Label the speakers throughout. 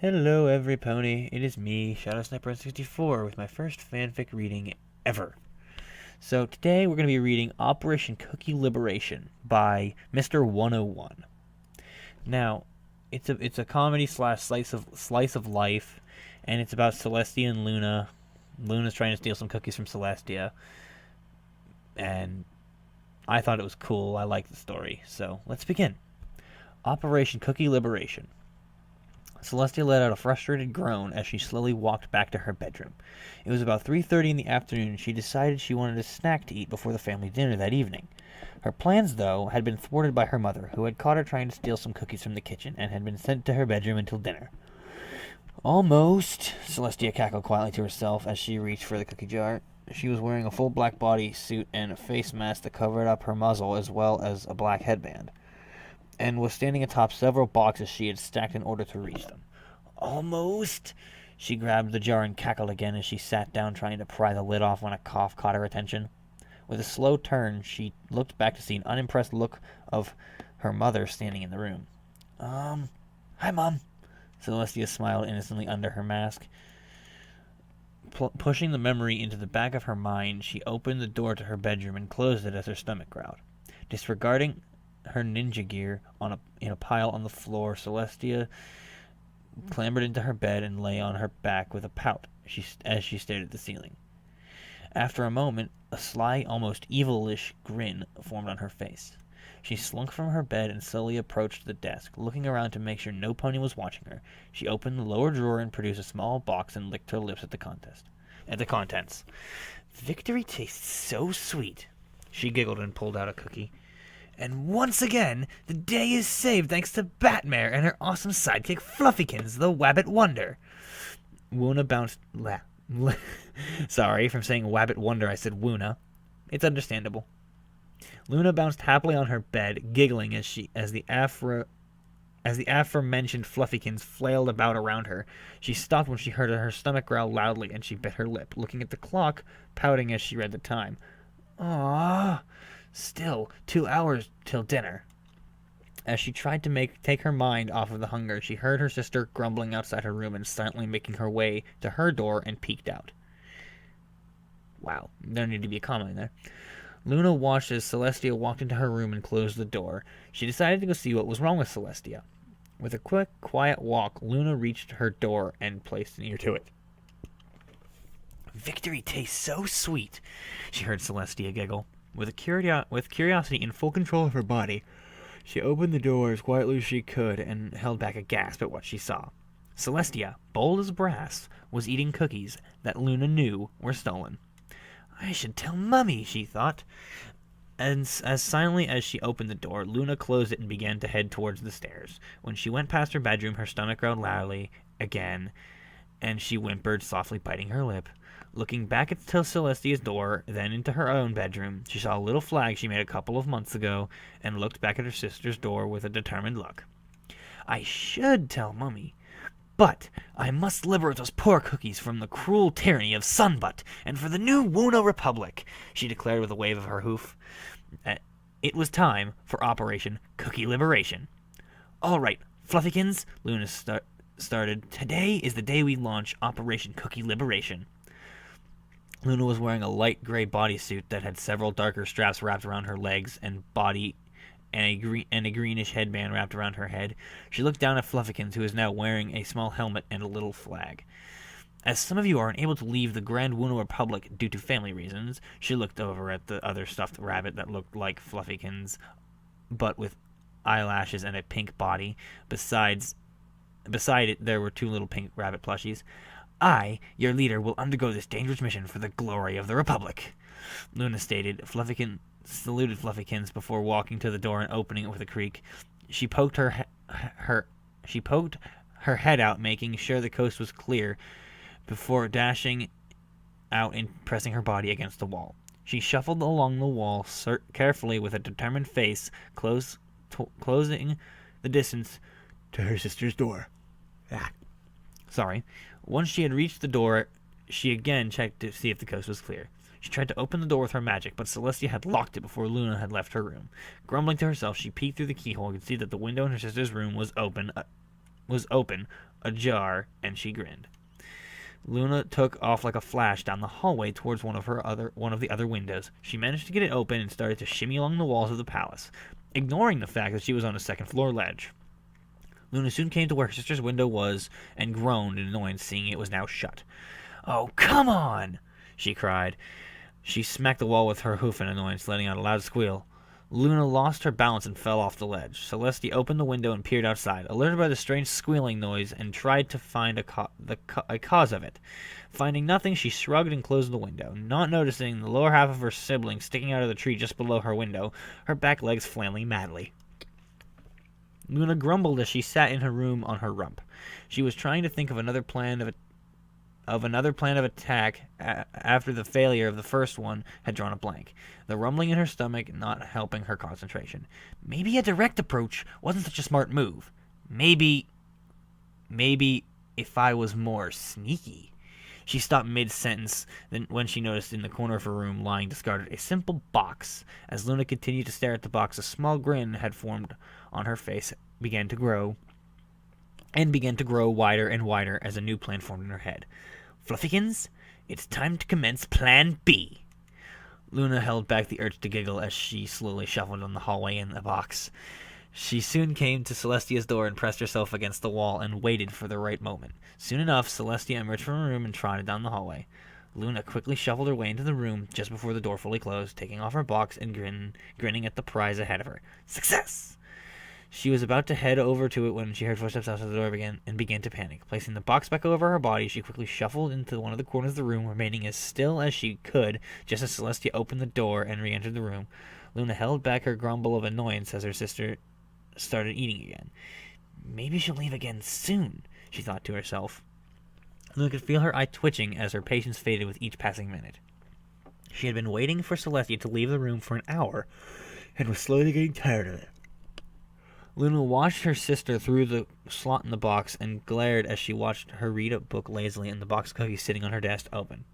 Speaker 1: Hello, every pony. It is me, Shadow Sniper 64, with my first fanfic reading ever. So today we're going to be reading Operation Cookie Liberation by Mr. 101. Now, it's a comedy slash slice of life, and it's about Celestia and Luna. Luna's trying to steal some cookies from Celestia, and I thought it was cool. I liked the story, so let's begin. Operation Cookie Liberation. Celestia let out a frustrated groan as she slowly walked back to her bedroom. It was about 3:30 in the afternoon and she decided she wanted a snack to eat before the family dinner that evening. Her plans, though, had been thwarted by her mother, who had caught her trying to steal some cookies from the kitchen and had been sent to her bedroom until dinner. Almost, Celestia cackled quietly to herself as she reached for the cookie jar. She was wearing a full black body suit and a face mask that covered up her muzzle as well as a black headband, and was standing atop several boxes she had stacked in order to reach them. Almost! She grabbed the jar and cackled again as she sat down trying to pry the lid off when a cough caught her attention. With a slow turn, she looked back to see an unimpressed look of her mother standing in the room. Hi, Mom. Celestia smiled innocently under her mask. Pushing the memory into the back of her mind, she opened the door to her bedroom and closed it as her stomach growled. Disregarding her ninja gear in a pile on the floor, Celestia clambered into her bed and lay on her back with a pout as she stared at the ceiling. After a moment, a sly, almost evilish grin formed on her face. She slunk from her bed and slowly approached the desk, looking around to make sure no pony was watching her. She opened the lower drawer and produced a small box and licked her lips at the contents. Victory tastes so sweet. She giggled and pulled out a cookie. And once again, the day is saved thanks to Batmare and her awesome sidekick Fluffykins, the Wabbit Wonder. Woona bounced... Sorry, from saying Wabbit Wonder I said Woona. It's understandable. Luna bounced happily on her bed, giggling as the aforementioned Fluffykins flailed about around her. She stopped when she heard her stomach growl loudly, and she bit her lip, looking at the clock, pouting as she read the time. Aww... Still, 2 hours till dinner. As she tried to take her mind off of the hunger, she heard her sister grumbling outside her room and silently making her way to her door and peeked out. Wow, there needed to be a comma in there. Luna watched as Celestia walked into her room and closed the door. She decided to go see what was wrong with Celestia. With a quick, quiet walk, Luna reached her door and placed an ear to it. Victory tastes so sweet, she heard Celestia giggle. With curiosity in full control of her body, she opened the door as quietly as she could and held back a gasp at what she saw. Celestia, bold as brass, was eating cookies that Luna knew were stolen. I should tell Mummy, she thought. And as silently as she opened the door, Luna closed it and began to head towards the stairs. When she went past her bedroom, her stomach growled loudly again, and she whimpered, softly biting her lip. Looking back at Celestia's door, then into her own bedroom, she saw a little flag she made a couple of months ago, and looked back at her sister's door with a determined look. I should tell Mummy, but I must liberate those poor cookies from the cruel tyranny of Sunbutt, and for the new Woona Republic, she declared with a wave of her hoof. It was time for Operation Cookie Liberation. All right, Fluffykins, Luna started. Today is the day we launch Operation Cookie Liberation. Luna was wearing a light gray bodysuit that had several darker straps wrapped around her legs and body, and a greenish headband wrapped around her head. She looked down at Fluffykins, who was now wearing a small helmet and a little flag. As some of you are unable to leave the Grand Woona Republic due to family reasons, she looked over at the other stuffed rabbit that looked like Fluffykins, but with eyelashes and a pink body. Beside it, there were 2 little pink rabbit plushies. I, your leader, will undergo this dangerous mission for the glory of the Republic, Luna stated. Fluffykins saluted Fluffykins before walking to the door and opening it with a creak. She poked her head out, making sure the coast was clear, before dashing out and pressing her body against the wall. She shuffled along the wall carefully with a determined face, closing the distance to her sister's door. Sorry. Once she had reached the door, she again checked to see if the coast was clear. She tried to open the door with her magic, but Celestia had locked it before Luna had left her room. Grumbling to herself, she peeked through the keyhole and could see that the window in her sister's room was open, ajar, and she grinned. Luna took off like a flash down the hallway towards one of the other windows. She managed to get it open and started to shimmy along the walls of the palace, ignoring the fact that she was on a second-floor ledge. Luna soon came to where her sister's window was and groaned in annoyance, seeing it was now shut. "Oh, come on!" she cried. She smacked the wall with her hoof in annoyance, letting out a loud squeal. Luna lost her balance and fell off the ledge. Celestia opened the window and peered outside, alerted by the strange squealing noise, and tried to find a cause of it. Finding nothing, she shrugged and closed the window, not noticing the lower half of her sibling sticking out of the tree just below her window, her back legs flailing madly. Luna grumbled as she sat in her room on her rump. She was trying to think of another plan of attack after the failure of the first one had drawn a blank, the rumbling in her stomach not helping her concentration. Maybe a direct approach wasn't such a smart move. Maybe if I was more sneaky. She stopped mid-sentence when she noticed in the corner of her room, lying discarded, a simple box. As Luna continued to stare at the box, a small grin had formed on her face, began to grow wider and wider as a new plan formed in her head. "Fluffykins, it's time to commence Plan B." Luna held back the urge to giggle as she slowly shuffled down the hallway in the box. She soon came to Celestia's door and pressed herself against the wall and waited for the right moment. Soon enough, Celestia emerged from her room and trotted down the hallway. Luna quickly shuffled her way into the room just before the door fully closed, taking off her box and grinning at the prize ahead of her. Success! She was about to head over to it when she heard footsteps outside the door and began to panic. Placing the box back over her body, she quickly shuffled into one of the corners of the room, remaining as still as she could just as Celestia opened the door and re-entered the room. Luna held back her grumble of annoyance as her sister started eating again. Maybe she'll leave again soon, she thought to herself. Luna could feel her eye twitching as her patience faded with each passing minute. She had been waiting for Celestia to leave the room for an hour and was slowly getting tired of it. Luna watched her sister through the slot in the box and glared as she watched her read a book lazily and the box of cookies sitting on her desk open.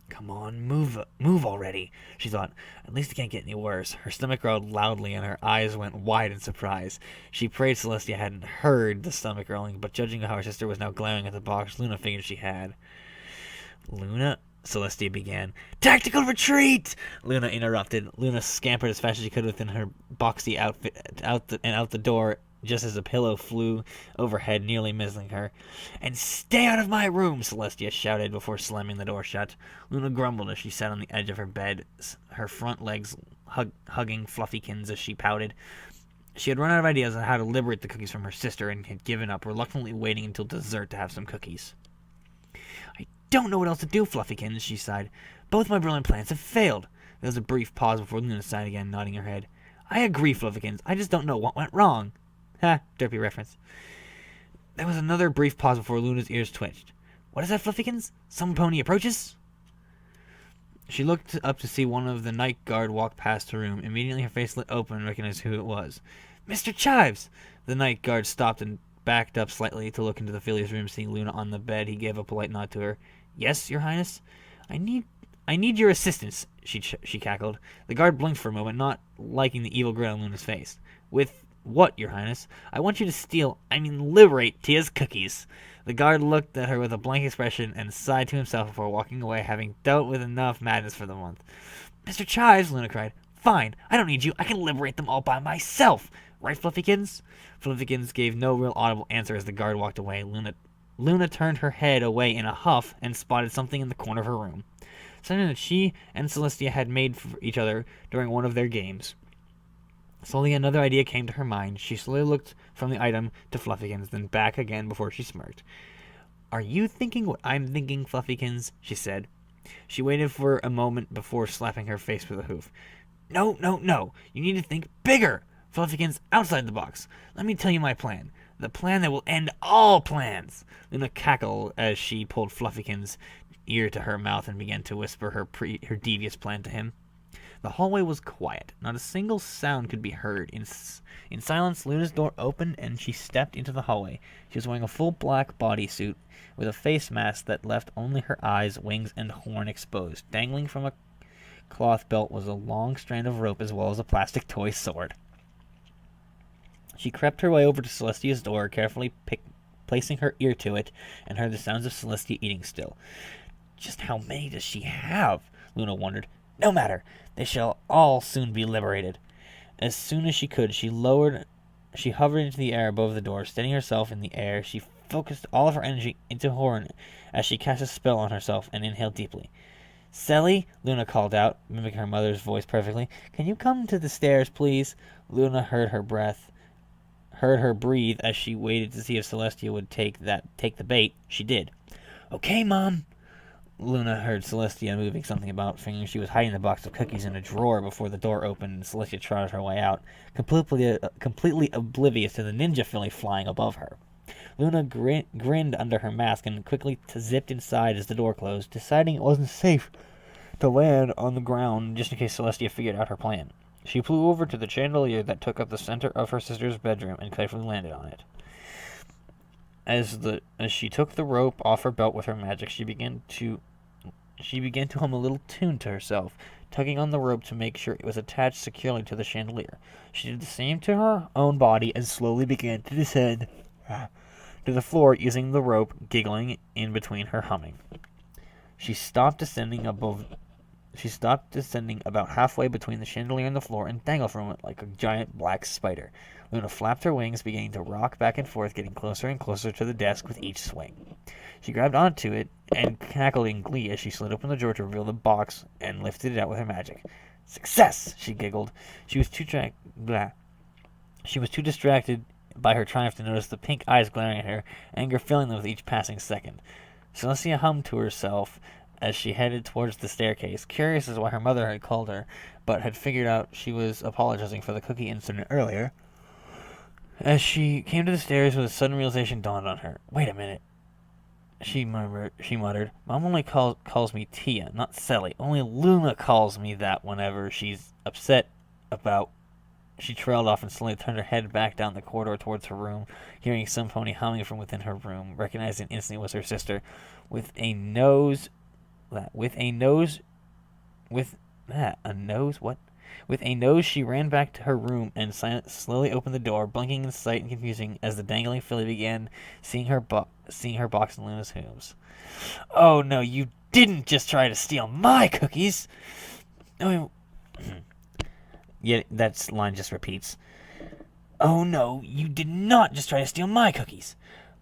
Speaker 1: Come on, move already, she thought. At least it can't get any worse. Her stomach growled loudly and her eyes went wide in surprise. She prayed Celestia hadn't heard the stomach growling, but judging how her sister was now glaring at the box, Luna figured she had. "Luna," Celestia began. "Tactical retreat!" Luna interrupted. Luna scampered as fast as she could within her boxy outfit out the door just as a pillow flew overhead, nearly missing her. "And stay out of my room!" Celestia shouted before slamming the door shut. Luna grumbled as she sat on the edge of her bed, her front legs hugging Fluffykins as she pouted. She had run out of ideas on how to liberate the cookies from her sister and had given up, reluctantly waiting until dessert to have some cookies. "I don't know what else to do, Fluffykins," she sighed. "Both my brilliant plans have failed." There was a brief pause before Luna sighed again, nodding her head. "I agree, Fluffykins. I just don't know what went wrong." Ha, derpy reference. There was another brief pause before Luna's ears twitched. "What is that, Fluffykins? Some pony approaches?" She looked up to see one of the night guard walk past her room. Immediately her face lit open and recognized who it was. "Mr. Chives!" The night guard stopped and backed up slightly to look into the filly's room. Seeing Luna on the bed, he gave a polite nod to her. "Yes, Your Highness? I need your assistance," she cackled. The guard blinked for a moment, not liking the evil grin on Luna's face. "With what, Your Highness?" "I want you to liberate Tia's cookies." The guard looked at her with a blank expression and sighed to himself before walking away, having dealt with enough madness for the month. "Mr. Chives," Luna cried. "Fine, I don't need you. I can liberate them all by myself. Right, Fluffykins?" Fluffykins gave no real audible answer as the guard walked away. Luna turned her head away in a huff and spotted something in the corner of her room. Something that she and Celestia had made for each other during one of their games. Slowly another idea came to her mind. She slowly looked from the item to Fluffykins, then back again before she smirked. "Are you thinking what I'm thinking, Fluffykins?" she said. She waited for a moment before slapping her face with a hoof. No. You need to think bigger. Fluffykins, outside the box. Let me tell you my plan. The plan that will end all plans." Luna cackled as she pulled Fluffykins' ear to her mouth and began to whisper her devious plan to him. The hallway was quiet. Not a single sound could be heard. In silence, Luna's door opened and she stepped into the hallway. She was wearing a full black bodysuit with a face mask that left only her eyes, wings, and horn exposed. Dangling from a cloth belt was a long strand of rope as well as a plastic toy sword. She crept her way over to Celestia's door, carefully placing her ear to it, and heard the sounds of Celestia eating still. Just how many does she have? Luna wondered. No matter. They shall all soon be liberated. As soon as she could, she hovered into the air above the door. Steadying herself in the air, she focused all of her energy into Horn as she cast a spell on herself and inhaled deeply. Selly, Luna called out, mimicking her mother's voice perfectly. Can you come to the stairs, please? Luna heard her breathe as she waited to see if Celestia would take the bait. She did. Okay, Mom. Luna heard Celestia moving something about, figuring she was hiding the box of cookies in a drawer before the door opened and Celestia trotted her way out, completely oblivious to the ninja filly flying above her. Luna grinned under her mask and quickly zipped inside as the door closed, deciding it wasn't safe to land on the ground just in case Celestia figured out her plan. She flew over to the chandelier that took up the center of her sister's bedroom and carefully landed on it. As she took the rope off her belt with her magic, she began to hum a little tune to herself, tugging on the rope to make sure it was attached securely to the chandelier. She did the same to her own body and slowly began to descend to the floor using the rope, giggling in between her humming. She stopped descending about halfway between the chandelier and the floor and dangled from it like a giant black spider. Luna flapped her wings, beginning to rock back and forth, getting closer and closer to the desk with each swing. She grabbed onto it and cackled in glee as she slid open the drawer to reveal the box and lifted it out with her magic. Success! She giggled. She was too distracted by her triumph to notice the pink eyes glaring at her, anger filling them with each passing second. Celestia hummed to herself as she headed towards the staircase, curious as why her mother had called her, but had figured out she was apologizing for the cookie incident earlier. As she came to the stairs, with a sudden realization dawned on her. Wait a minute, she muttered. Mom only calls me Tia, not Sally. Only Luna calls me that whenever she's upset about... She trailed off and slowly turned her head back down the corridor towards her room, hearing some pony humming from within her room, recognizing instantly it was her sister. With a nose, she ran back to her room and slowly opened the door, blinking in sight and confusing as the dangling filly began seeing her box in Luna's hooves. Oh no, you didn't just try to steal my cookies! Oh, yeah, that line just repeats. Oh no, you did not just try to steal my cookies!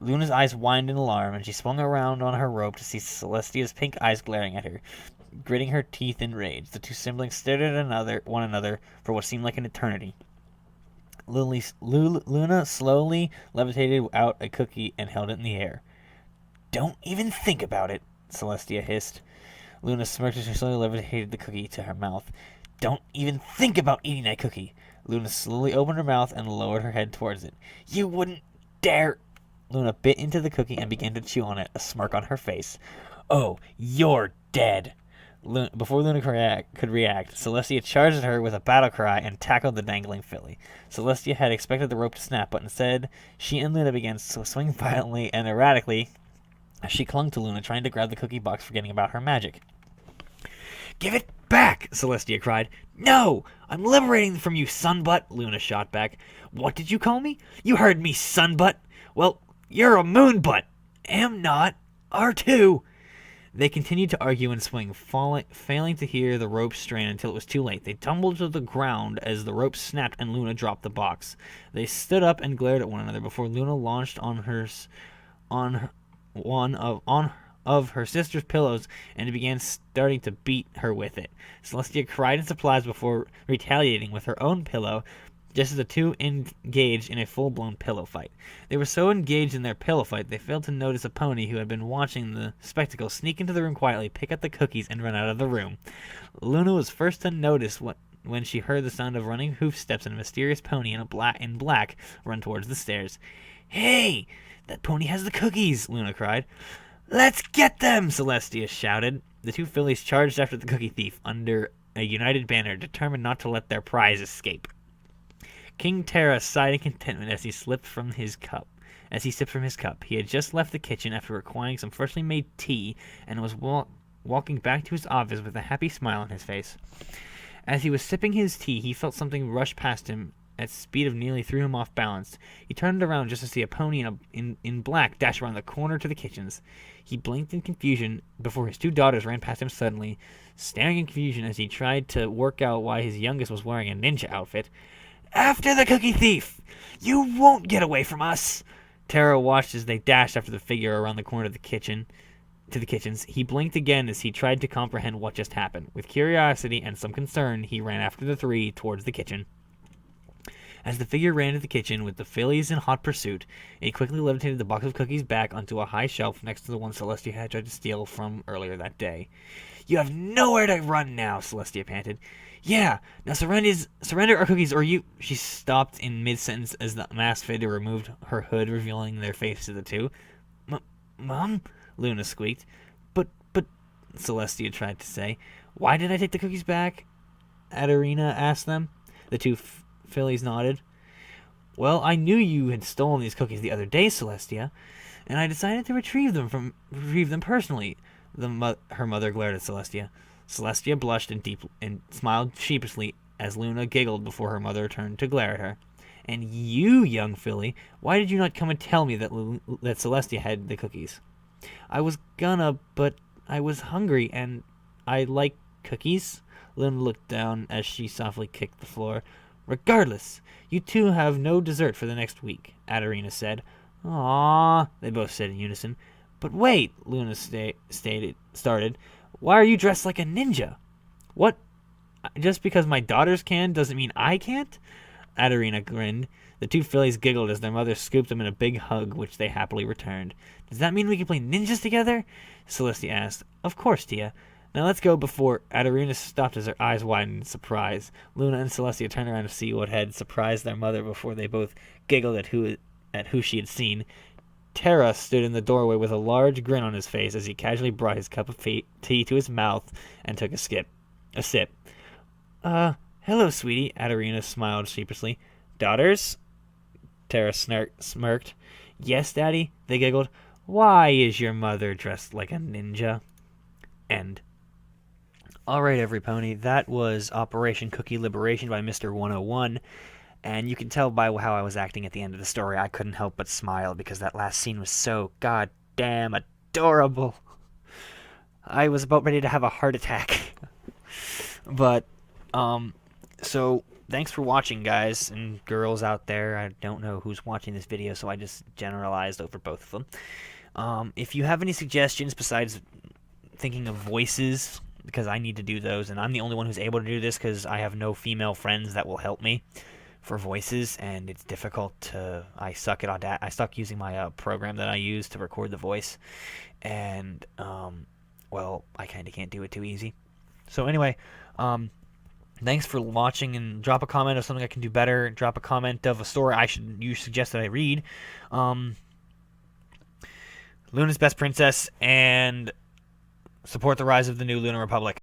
Speaker 1: Luna's eyes widened in alarm, and she swung around on her rope to see Celestia's pink eyes glaring at her. Gritting her teeth in rage, the two siblings stared at one another for what seemed like an eternity. Luna slowly levitated out a cookie and held it in the air. Don't even think about it, Celestia hissed. Luna smirked as she slowly levitated the cookie to her mouth. Don't even think about eating that cookie. Luna slowly opened her mouth and lowered her head towards it. You wouldn't dare... Luna bit into the cookie and began to chew on it, a smirk on her face. Oh, you're dead. Before Luna could react, Celestia charged at her with a battle cry and tackled the dangling filly. Celestia had expected the rope to snap, but instead, she and Luna began to swing violently and erratically as she clung to Luna, trying to grab the cookie box, forgetting about her magic. Give it back! Celestia cried. No! I'm liberating from you, sunbutt! Luna shot back. What did you call me? You heard me, sunbutt! Well, you're a moonbutt! Am not. Are too! They continued to argue and swing, failing to hear the rope strain until it was too late. They tumbled to the ground as the rope snapped and Luna dropped the box. They stood up and glared at one another before Luna launched on one of her sister's pillows and began starting to beat her with it. Celestia cried in surprise before retaliating with her own pillow, just as the two engaged in a full-blown pillow fight. They were so engaged in their pillow fight, they failed to notice a pony who had been watching the spectacle sneak into the room quietly, pick up the cookies, and run out of the room. Luna was first to notice when she heard the sound of running hoof steps and a mysterious pony in black run towards the stairs. Hey! That pony has the cookies! Luna cried. Let's get them! Celestia shouted. The two fillies charged after the cookie thief under a united banner, determined not to let their prize escape. King Terra sighed in contentment as he sipped from his cup. He had just left the kitchen after requiring some freshly made tea and was walking back to his office with a happy smile on his face. As he was sipping his tea, he felt something rush past him at speed of nearly threw him off balance. He turned around just to see a pony in black dash around the corner to the kitchens. He blinked in confusion before his two daughters ran past him suddenly, staring in confusion as he tried to work out why his youngest was wearing a ninja outfit. "After the cookie thief! You won't get away from us!" Tara watched as they dashed after the figure around the corner of the kitchen. To the kitchens. He blinked again as he tried to comprehend what just happened. With curiosity and some concern, he ran after the three towards the kitchen. As the figure ran to the kitchen with the fillies in hot pursuit, it quickly levitated the box of cookies back onto a high shelf next to the one Celestia had tried to steal from earlier that day. "You have nowhere to run now," Celestia panted. "Yeah, now surrender our cookies or you—" She stopped in mid-sentence as the masked figure removed her hood, revealing their face to the two. Mom?" Luna squeaked. But, Celestia tried to say. "Why did I take the cookies back?" Adarina asked them. The two fillies nodded. "Well, I knew you had stolen these cookies the other day, Celestia, and I decided to retrieve them personally." Her mother glared at Celestia. Celestia blushed and smiled sheepishly as Luna giggled before her mother turned to glare at her. "And you, young filly, why did you not come and tell me that Celestia had the cookies?" "I was gonna, but I was hungry, and I like cookies." Luna looked down as she softly kicked the floor. "Regardless, you two have no dessert for the next week," Adarina said. "Aww," they both said in unison. "But wait," Luna started. "Why are you dressed like a ninja?" "What? Just because my daughters can doesn't mean I can't?" Adarina grinned. The two fillies giggled as their mother scooped them in a big hug, which they happily returned. "Does that mean we can play ninjas together?" Celestia asked. "Of course, Tia. Now let's go before—" Adarina stopped as her eyes widened in surprise. Luna and Celestia turned around to see what had surprised their mother before they both giggled at who she had seen. Tara stood in the doorway with a large grin on his face as he casually brought his cup of tea to his mouth and took a sip. Hello, sweetie," Adarina smiled sheepishly. "Daughters?" Tara smirked. "Yes, Daddy," they giggled. "Why is your mother dressed like a ninja?" End. Alright, every pony, that was Operation Cookie Liberation by Mr. 101. And you can tell by how I was acting at the end of the story, I couldn't help but smile because that last scene was so goddamn adorable. I was about ready to have a heart attack. But, so thanks for watching, guys and girls out there. I don't know who's watching this video, so I just generalized over both of them. If you have any suggestions besides thinking of voices, because I need to do those, and I'm the only one who's able to do this because I have no female friends that will help me for voices, and it's difficult to... I suck using my program that I use to record the voice, and, well, I kind of can't do it too easy. So anyway, thanks for watching, and drop a comment of something I can do better. Drop a comment of a story you suggest that I read. Luna's Best Princess, and support the rise of the new Lunar Republic.